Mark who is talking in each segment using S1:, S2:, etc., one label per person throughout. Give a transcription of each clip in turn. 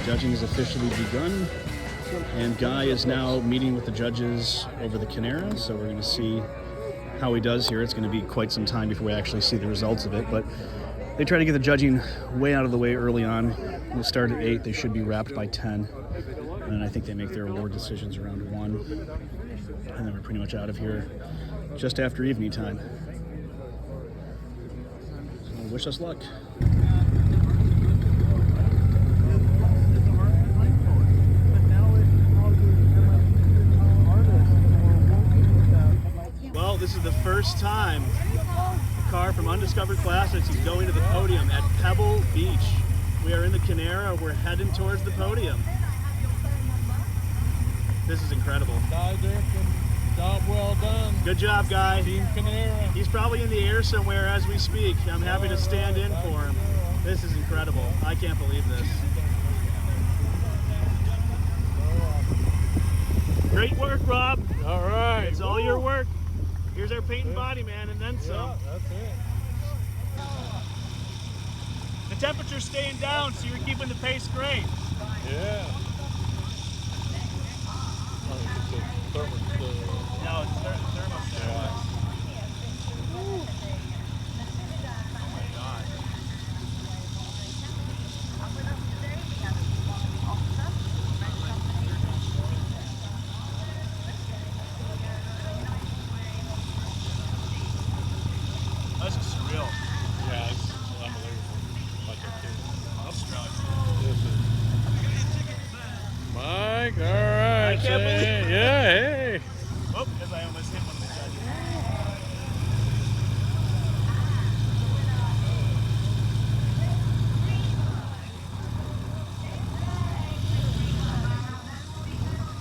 S1: Judging has officially begun, and Ghia is now meeting with the judges over the Cannara, so we're going to see how he does here. It's going to be quite some time before we actually see the results of it, but they try to get the judging way out of the way early on. We'll start at 8, they should be wrapped by 10, and I think they make their award decisions around 1, and then we're pretty much out of here just after evening time. So wish us luck. Well, this is the first time a car from Undiscovered Classics is going to the podium at Pebble Beach. We are in the Cannara. We're heading towards the podium. This is incredible.
S2: Job well done.
S1: Good job, Guy.
S2: Team Cannara.
S1: He's probably in the air somewhere as we speak. I'm happy to stand in for him. This is incredible. I can't believe this. Great work, Rob.
S2: All right.
S1: It's all your work. Here's our paint and body man, and then some.
S2: Yeah, that's it.
S1: The temperature's staying down, so you're keeping the pace great.
S2: Yeah.
S1: No, it's thermostat.
S2: Yeah.
S1: Oh my God. That's surreal.
S2: Yeah, it's unbelievable. Like a kid.
S1: This is
S2: Mike, all right.
S1: I can't believe it.
S2: Yeah, hey.
S1: oh, because I almost hit one of the judges.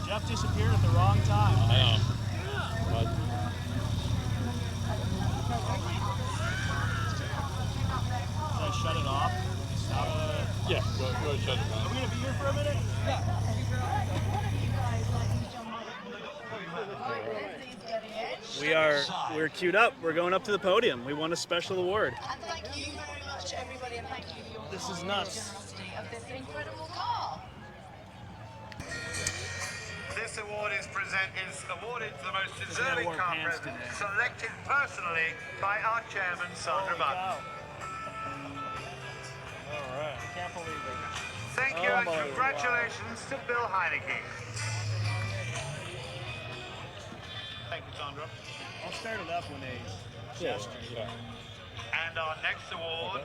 S1: Geoff disappeared at the wrong time.
S2: I know. But
S1: Should I shut it off? Stop.
S2: yeah, go ahead, shut it
S1: Are
S2: down.
S1: we going to be here for a minute? We're queued up. We're going up to the podium. We won a special award.
S3: And thank you very much, everybody, and thank you for your
S1: This is nuts.
S3: curiosity of this incredible car.
S4: This award is awarded to the most
S1: I
S4: deserving
S1: wore
S4: car
S1: pants
S4: president,
S1: today.
S4: selected personally by our chairman, Sandra
S1: Holy
S4: Munn.
S1: cow.
S2: All right.
S1: I can't believe it.
S4: Thank you
S1: Oh
S4: and
S1: my
S4: congratulations to Bill Heineke. Thank you, Sandra.
S1: I'll start it up when they gesture.
S2: Yeah.
S4: And our next award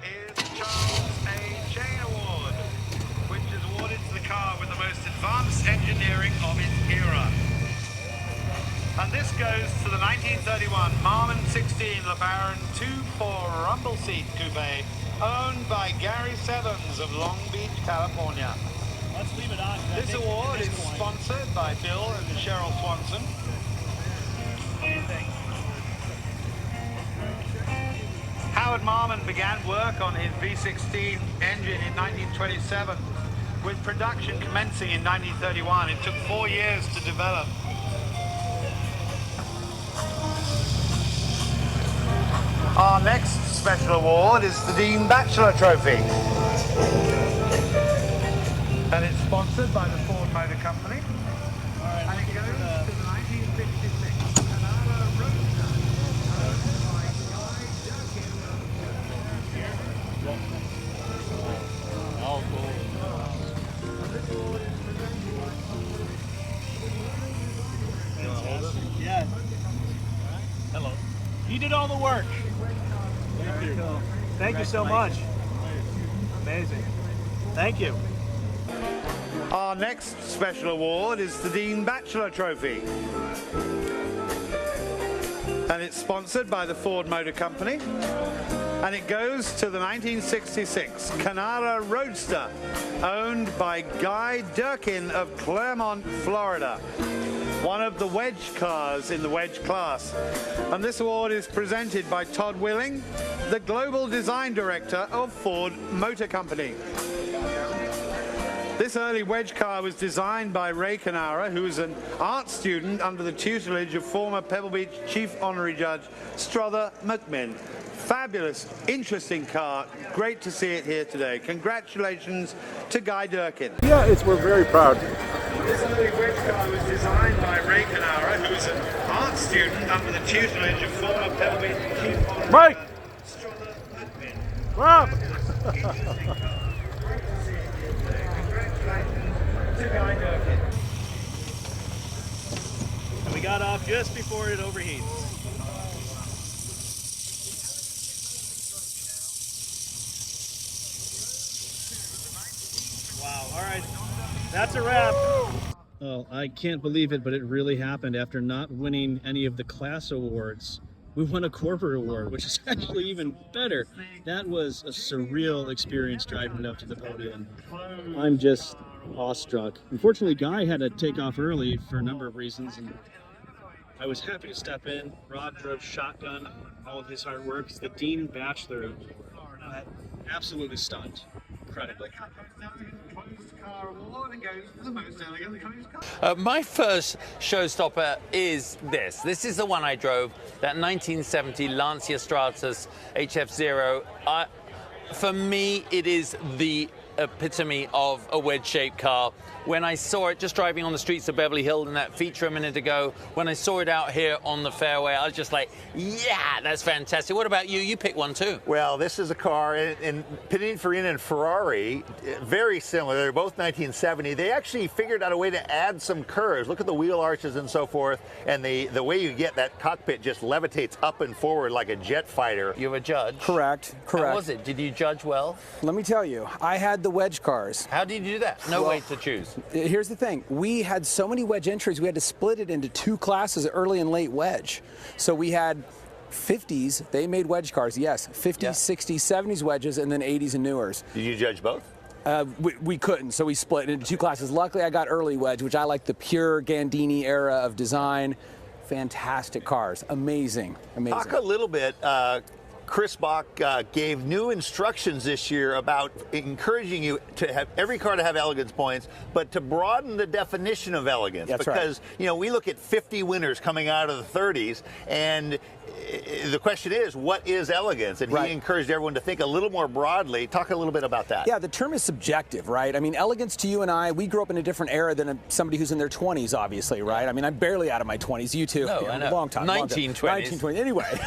S4: is the Charles A. Chain Award, which is awarded to the car with the most advanced engineering of its era. And this goes to the 1931 Marmon 16 LeBaron 2-4 rumble seat coupe, owned by Gary Sevens of Long Beach, California.
S1: Let's leave it on. 'Cause I
S4: This
S1: think
S4: award
S1: at
S4: is
S1: this point-
S4: sponsored by Bill and Cheryl Swanson. Howard Marmon began work on his V16 engine in 1927, with production commencing in 1931. It took 4 years to develop. Our next special award is the Dean Batchelor Trophy. And it's sponsored by the Ford Motor Company.
S1: Alright,
S4: And it goes to the 1966 Cannara Roadster, owned by Guy Durkin.
S2: All cool.
S1: Fantastic. Yeah. Hello. You did all the work.
S2: Thank you.
S1: Thank you so much. Amazing. Thank you.
S4: Our next special award is the Dean Batchelor Trophy. And it's sponsored by the Ford Motor Company. And it goes to the 1966 Cannara Roadster, owned by Guy Durkin of Claremont, Florida. One of the Wedge Cars in the Wedge class. And this award is presented by Todd Willing, the Global Design Director of Ford Motor Company. This This early wedge car was designed by Ray Cannara, who is an art student under the tutelage of former Pebble Beach Chief Honorary Judge Strother McMinn. Fabulous, interesting car. Great to see it here today. Congratulations to Guy Durkin.
S5: Yeah, we're very proud.
S4: This early wedge car was designed by Ray Cannara, who is an art student under the tutelage of former Pebble Beach Chief Honorary
S5: Mike!
S4: Judge Strother McMinn.
S5: Rob!
S1: And we got off just before it overheats. Wow, all right, that's a wrap. Oh, I can't believe it, but it really happened. After not winning any of the class awards, we won a corporate award, which is actually even better. That was a surreal experience driving it up to the podium. I'm just awestruck. Unfortunately, Guy had to take off early for a number of reasons, and I was happy to step in. Rob drove shotgun, all of his hard work. It's the Dean Batchelor Award. Absolutely stunned. Incredibly.
S6: My first showstopper is this. This is the one I drove, that 1970 Lancia Stratus HF0. For me, it is the epitome of a wedge-shaped car. When I saw it just driving on the streets of Beverly Hills in that feature a minute ago, when I saw it out here on the fairway, I was just like, yeah, that's fantastic. What about you? You picked one too.
S7: Well, this is a car, and Pininfarina and Ferrari, very similar. They're both 1970. They actually figured out a way to add some curves. Look at the wheel arches and so forth, and the way you get that cockpit just levitates up and forward like a jet fighter.
S6: You're a judge.
S8: Correct.
S6: How was it? Did you judge well?
S8: Let me tell you, I had the wedge cars.
S6: How did you do that? No way to choose.
S8: Here's the thing. We had so many wedge entries, we had to split it into two classes, early and late wedge. So we had 50s, they made wedge cars, yes. 50s,
S6: Yeah.
S8: 60s, 70s wedges, and then 80s and newers.
S7: Did you judge both?
S8: We couldn't, so we split it into two classes. Luckily, I got early wedge, which I like the pure Gandini era of design. Fantastic cars. Amazing. Amazing.
S7: Talk a little bit. Chris Bach gave new instructions this year about encouraging you to have every car to have elegance points, but to broaden the definition of elegance.
S8: That's
S7: because,
S8: right.
S7: you know, we look at 50 winners coming out of the 30s, and the question is, what is elegance? And
S8: Right.
S7: he encouraged everyone to think a little more broadly. Talk a little bit about that.
S8: Yeah, the term is subjective, right? I mean, elegance to you and I, we grew up in a different era than somebody who's in their 20s, obviously, right? I mean, I'm barely out of my 20s. You too.
S6: No,
S8: You
S6: I know.
S8: Long time.
S6: 1920s.
S8: 1920s. Anyway.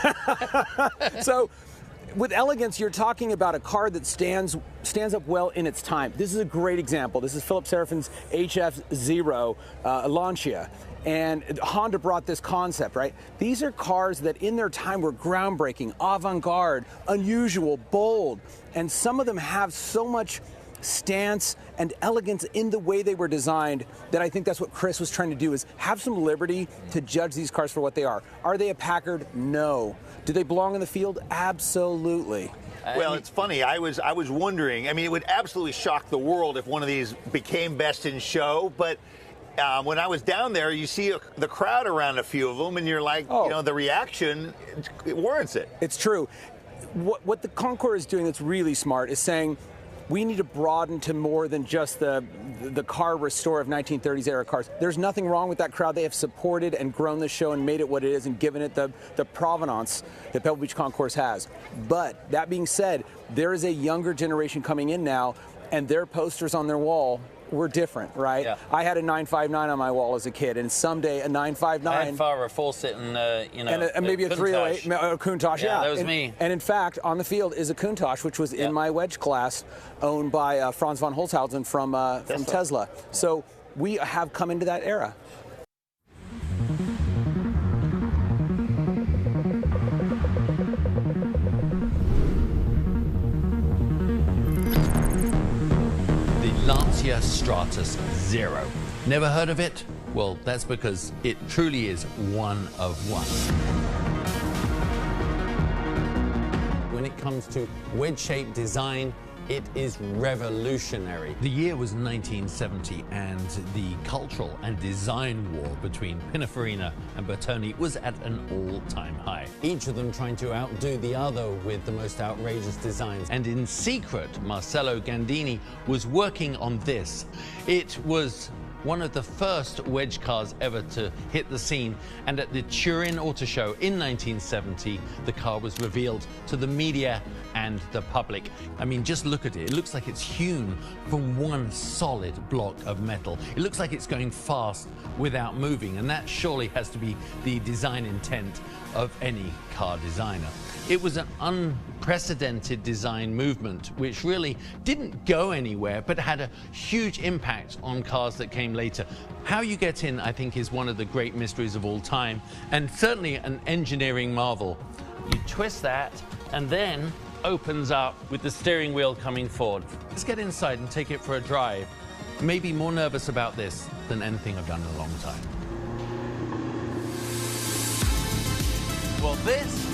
S8: So, with elegance, you're talking about a car that stands up well in its time. This is a great example. This is Philip Serafin's HF0 Lancia. And Honda brought this concept, right? These are cars that in their time were groundbreaking, avant-garde, unusual, bold. And some of them have so much stance and elegance in the way they were designed that I think that's what Chris was trying to do, is have some liberty to judge these cars for what they are. Are they a Packard? No. Do they belong in the field? Absolutely.
S7: Well, it's funny. I was wondering. I mean, it would absolutely shock the world if one of these became best in show. But when I was down there, you see the crowd around a few of them, and you're like, you know, the reaction, it warrants it.
S8: It's true. What the Concours is doing that's really smart is saying, we need to broaden to more than just the car restore of 1930s era cars. There's nothing wrong with that crowd. They have supported and grown the show and made it what it is and given it the provenance that Pebble Beach Concours has. But that being said, there is a younger generation coming in now, and their posters on their wall were different, right?
S6: Yeah.
S8: I had a 959 on my wall as a kid, and someday a 959.
S6: I had Farah Fawcett and, you know,
S8: And maybe a 308, a Countach,
S6: Yeah, that was me.
S8: And in fact, on the field is a Countach, which was in my wedge class, owned by Franz von Holzhausen from Tesla. So we have come into that era.
S6: Lancia Stratus Zero. Never heard of it? Well, that's because it truly is one of one. When it comes to wedge-shaped design, It is revolutionary. The year was 1970, and the cultural and design war between Pininfarina and Bertone was at an all-time high. Each of them trying to outdo the other with the most outrageous designs. And in secret, Marcello Gandini was working on this. It was one of the first wedge cars ever to hit the scene, and at the Turin Auto Show in 1970, the car was revealed to the media and the public. I mean, just look at it. It looks like it's hewn from one solid block of metal. It looks like it's going fast without moving, and that surely has to be the design intent of any car designer. It was an unprecedented design movement which really didn't go anywhere but had a huge impact on cars that came later. How you get in, I think, is one of the great mysteries of all time, and certainly an engineering marvel. You twist that and then opens up with the steering wheel coming forward. Let's get inside and take it for a drive. Maybe more nervous about this than anything I've done in a long time. Well, this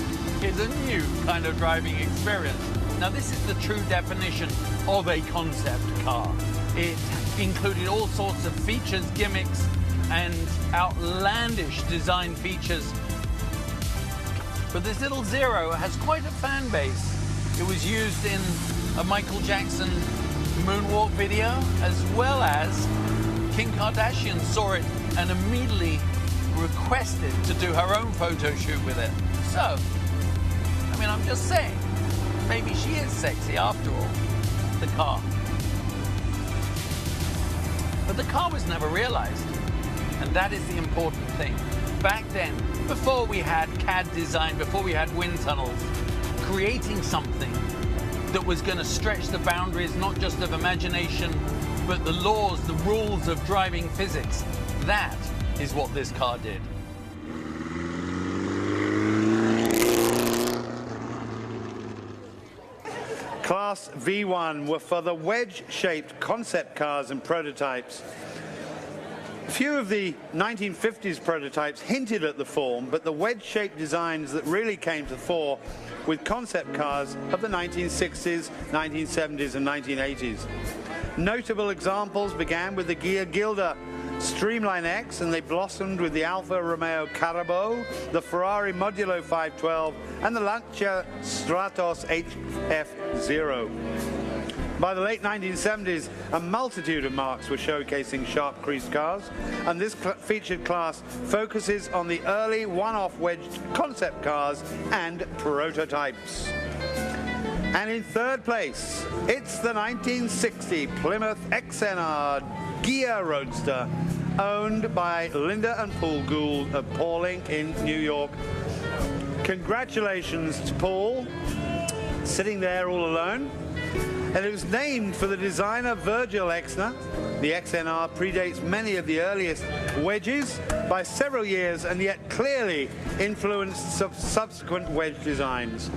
S6: is a new kind of driving experience. Now, this is the true definition of a concept car. It included all sorts of features, gimmicks, and outlandish design features. But this little Zero has quite a fan base. It was used in a Michael Jackson moonwalk video, as well as Kim Kardashian saw it and immediately requested to do her own photo shoot with it. So, I mean, I'm just saying, maybe she is sexy after all, the car. But the car was never realized, and that is the important thing. Back then, before we had CAD design, before we had wind tunnels, creating something that was going to stretch the boundaries not just of imagination, but the laws, the rules of driving physics, that is what this car did.
S4: Class V1 were for the wedge-shaped concept cars and prototypes. A few of the 1950s prototypes hinted at the form, but the wedge-shaped designs that really came to the fore with concept cars of the 1960s, 1970s and 1980s. Notable examples began with the Ghia Gilda Streamline X, and they blossomed with the Alfa Romeo Carabo, the Ferrari Modulo 512, and the Lancia Stratos HF0. By the late 1970s, a multitude of marques were showcasing sharp creased cars, and this featured class focuses on the early one-off wedged concept cars and prototypes. And in third place, it's the 1960 Plymouth XNR Ghia Roadster, owned by Linda and Paul Gould of Pauling in New York. Congratulations to Paul, sitting there all alone. And it was named for the designer Virgil Exner. The XNR predates many of the earliest wedges by several years, and yet clearly influenced subsequent wedge designs.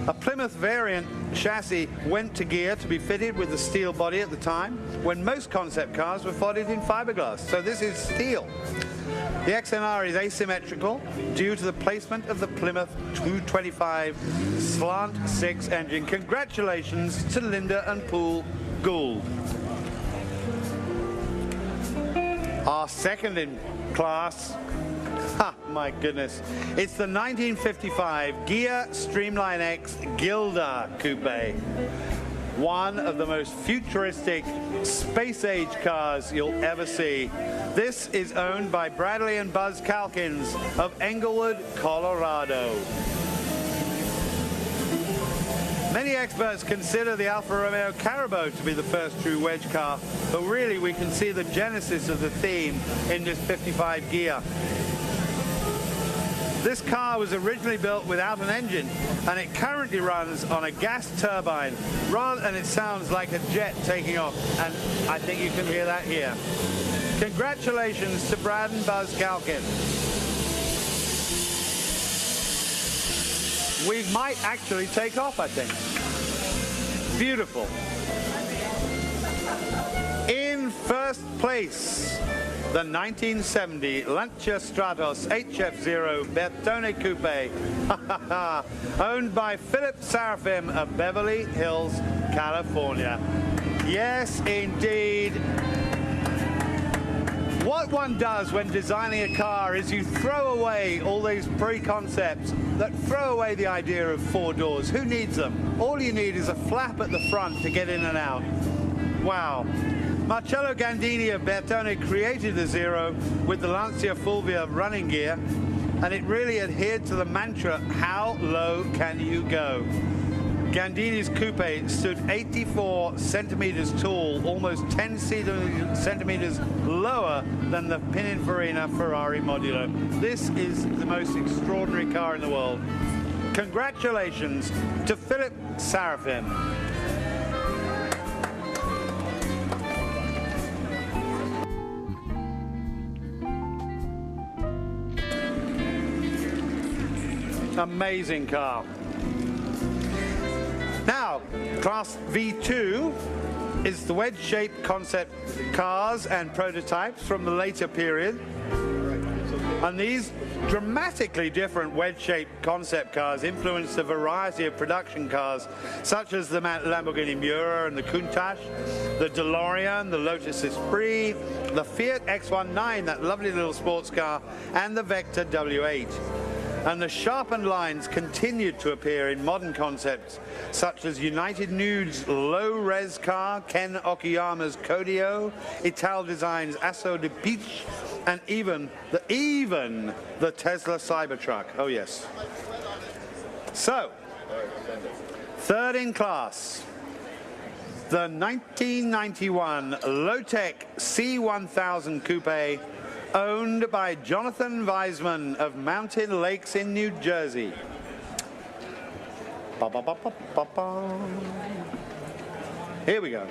S4: A Plymouth variant chassis went to Ghia to be fitted with the steel body at the time, when most concept cars were bodied in fiberglass. So this is steel. The XNR is asymmetrical due to the placement of the Plymouth 225 Slant 6 engine. Congratulations to Linda and Paul Gould. Our second in class, my goodness, it's the 1955 Ghia Streamline X Gilda Coupe. One of the most futuristic space-age cars you'll ever see. This is owned by Bradley and Buzz Calkins of Englewood, Colorado. Many experts consider the Alfa Romeo Carabo to be the first true wedge car, but really we can see the genesis of the theme in this 55 Ghia. This car was originally built without an engine, and it currently runs on a gas turbine, and it sounds like a jet taking off, and I think you can hear that here. Congratulations to Brad and Buzz Calkin. We might actually take off, I think. Beautiful. In first place, the 1970 Lancia Stratos HF0 Bertone Coupe, owned by Philip Seraphim of Beverly Hills, California. Yes, indeed. What one does when designing a car is you throw away all these pre-concepts that throw away the idea of 4 doors. Who needs them? All you need is a flap at the front to get in and out. Wow. Marcello Gandini of Bertone created the Zero with the Lancia Fulvia running gear, and it really adhered to the mantra, how low can you go? Gandini's coupe stood 84 centimeters tall, almost 10 centimeters lower than the Pininfarina Ferrari Modulo. This is the most extraordinary car in the world. Congratulations to Philip Seraphim. Amazing car. Now, Class V2 is the wedge-shaped concept cars and prototypes from the later period. And these dramatically different wedge-shaped concept cars influenced a variety of production cars, such as the Lamborghini Miura and the Countach, the DeLorean, the Lotus Esprit, the Fiat X19, that lovely little sports car, and the Vector W8. And the sharpened lines continued to appear in modern concepts, such as United Nude's low-res car, Ken Okuyama's Kodio, Italdesign's Asso di Picche, and even the Tesla Cybertruck. Oh yes. So, third in class, the 1991 Low-Tech C1000 Coupe, owned by Jonathan Weisman of Mountain Lakes in New Jersey. Ba, ba, ba, ba, ba, ba. Here we go.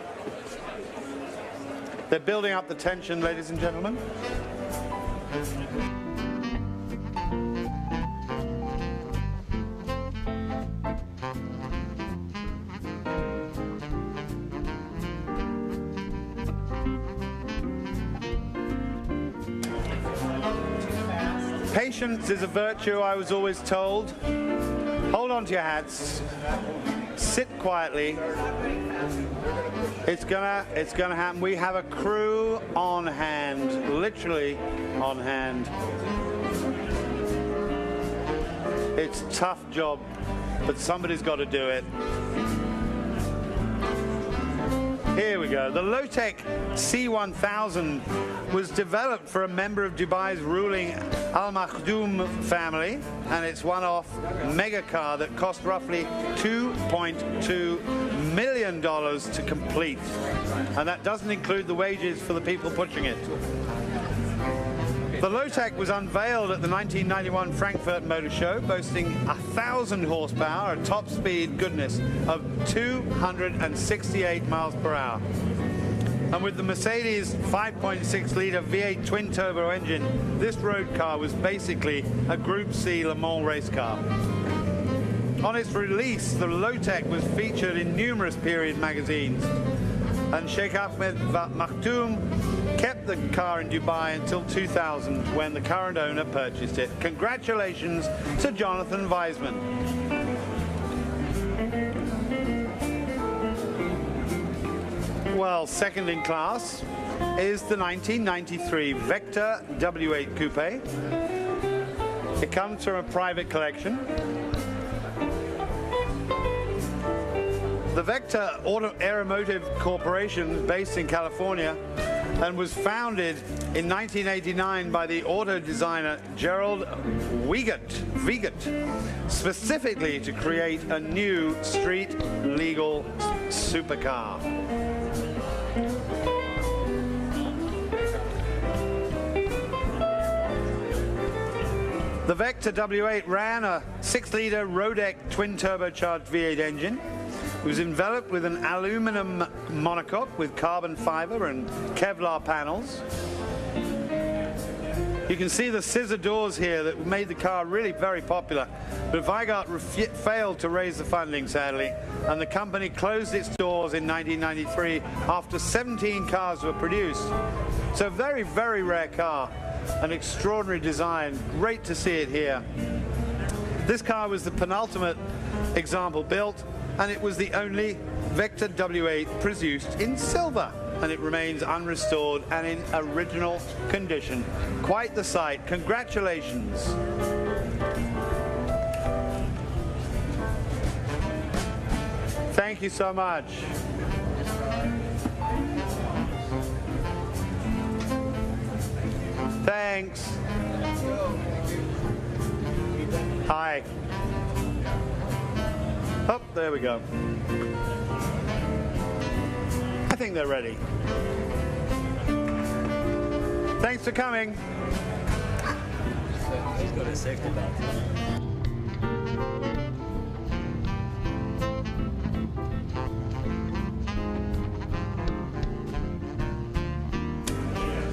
S4: They're building up the tension, ladies and gentlemen. Patience is a virtue, I was always told. Hold on to your hats. Sit quietly. It's gonna happen. We have a crew on hand, literally on hand. It's a tough job, but somebody's got to do it. Here we go. The Low-Tech C1000 was developed for a member of Dubai's ruling Al Maktoum family, and it's one-off mega car that cost roughly $2.2 million to complete. And that doesn't include the wages for the people pushing it. The Low-Tech was unveiled at the 1991 Frankfurt Motor Show, boasting 1,000 horsepower, a top speed goodness of 268 miles per hour. And with the Mercedes 5.6-litre V8 twin-turbo engine, this road car was basically a Group C Le Mans race car. On its release, the Low-Tech was featured in numerous period magazines, and Sheikh Ahmed Maktoum kept the car in Dubai until 2000, when the current owner purchased it. Congratulations to Jonathan Weisman. Well, second in class is the 1993 Vector W8 Coupe. It comes from a private collection. The Vector Automotive Corporation, based in California, and was founded in 1989 by the auto designer Gerald Wiegert, specifically to create a new street-legal supercar. The Vector W8 ran a 6-litre Rodec twin-turbocharged V8 engine. It was enveloped with an aluminum monocoque with carbon fiber and Kevlar panels. You can see the scissor doors here that made the car really very popular. But Weigert failed to raise the funding, sadly, and the company closed its doors in 1993 after 17 cars were produced. It's a very, very rare car, an extraordinary design. Great to see it here. This car was the penultimate example built, and it was the only Vector W8 produced in silver, and it remains unrestored and in original condition. Quite the sight. Congratulations. Thank you so much. Thanks. Hi. Oh, there we go. I think they're ready. Thanks for coming.
S5: He's got a safety belt.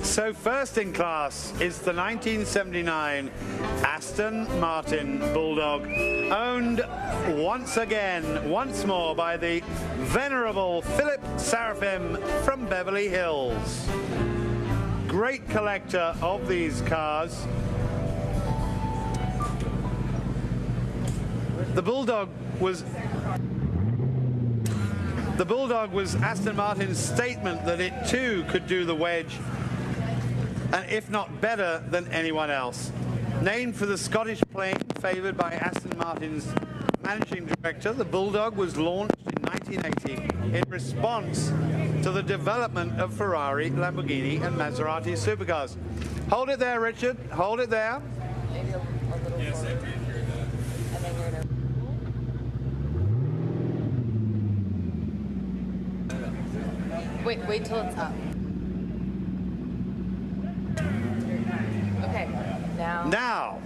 S4: So first in class is the 1979 Aston Martin Bulldog, owned once more by the venerable Philip Seraphim from Beverly Hills. Great collector of these cars. The Bulldog was Aston Martin's statement that it too could do the wedge, and if not better than anyone else. Named for the Scottish plane favoured by Aston Martin's managing director, the Bulldog was launched in 1980 in response to the development of Ferrari, Lamborghini and Maserati supercars. Hold it there, Richard. Hold it there.
S9: Wait till it's up. Okay,
S4: Now,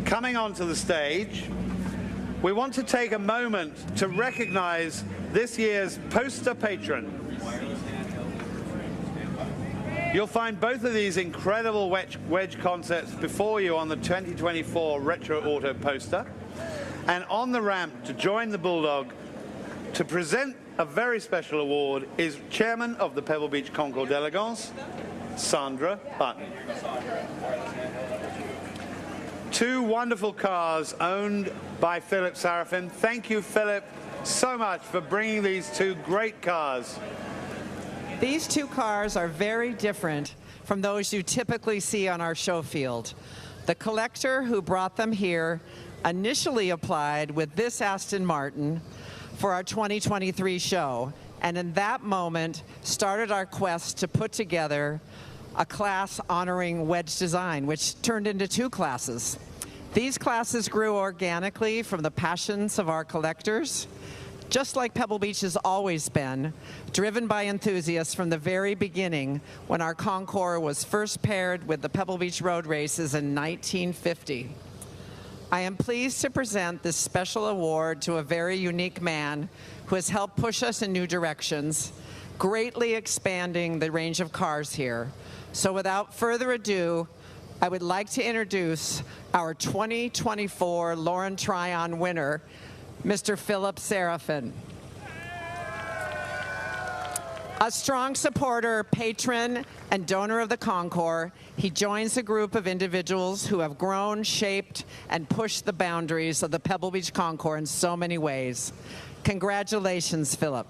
S4: coming onto the stage, we want to take a moment to recognize this year's poster patron. You'll find both of these incredible wedge concepts before you on the 2024 Retro Auto poster. And on the ramp to join the Bulldog to present a very special award is Chairman of the Pebble Beach Concours d'Elegance, Sandra Button. Two wonderful cars owned by Philip Seraphim. Thank you, Philip, so much for bringing these two great cars.
S10: These two cars are very different from those you typically see on our show field. The collector who brought them here initially applied with this Aston Martin for our 2023 show, and in that moment started our quest to put together a class honoring wedge design, which turned into two classes. These classes grew organically from the passions of our collectors, just like Pebble Beach has always been, driven by enthusiasts from the very beginning when our Concours was first paired with the Pebble Beach Road Races in 1950. I am pleased to present this special award to a very unique man who has helped push us in new directions, greatly expanding the range of cars here. So without further ado, I would like to introduce our 2024 Lauren Tryon winner, Mr. Philip Seraphim. A strong supporter, patron, and donor of the Concours, he joins a group of individuals who have grown, shaped, and pushed the boundaries of the Pebble Beach Concours in so many ways. Congratulations, Philip.